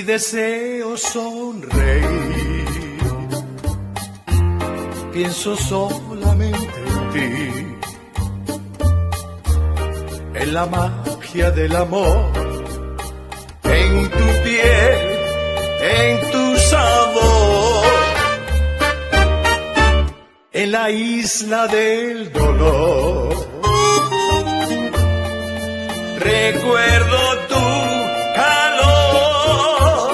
y deseo sonreír. Pienso solamente en ti, en la magia del amor, en tu piel, en tu sabor, en la isla del dolor. Recuerdo tu calor,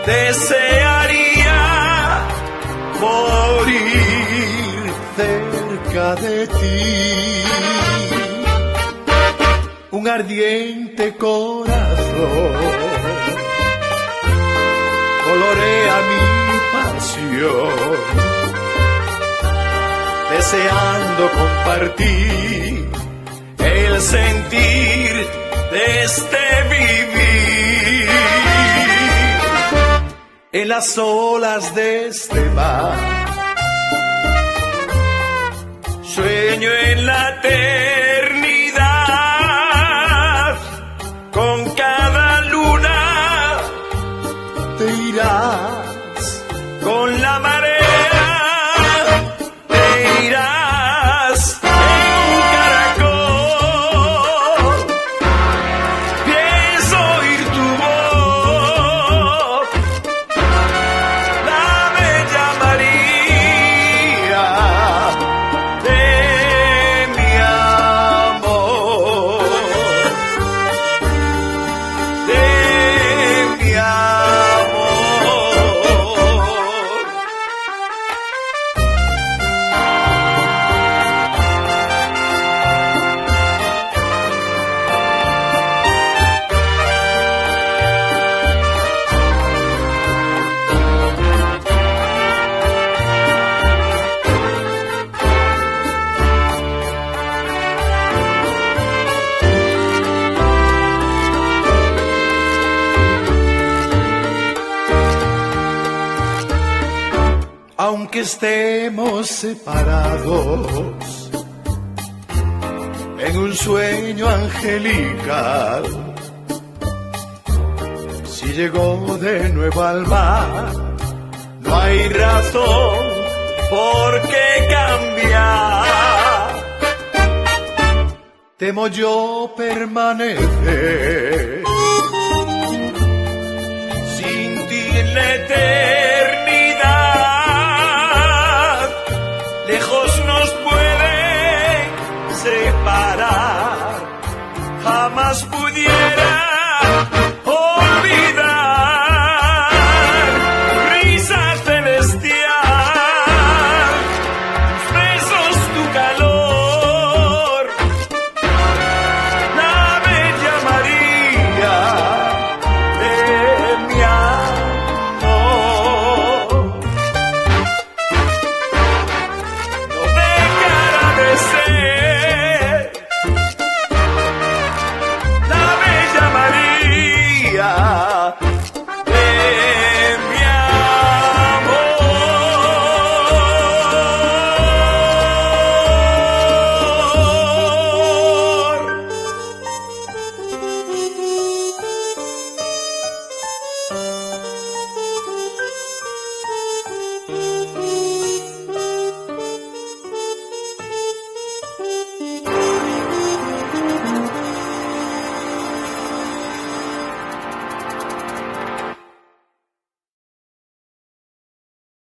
desearía morir cerca de ti. Un ardiente corazón colorea mi pasión, deseando compartir el sentir de este vivir. En las olas de este mar, sueño en la eternidad. Con cada luna te irás, con la marea te irás en un caracol. Pienso oír tu voz, la bella María de mi amor, de mi amor. Aunque estemos separados en un sueño angelical, si llegó de nuevo al mar, no hay razón por qué cambiar. Temo yo permanecer sin ti en la eternidad. Lejos nos puede separar, jamás pudiera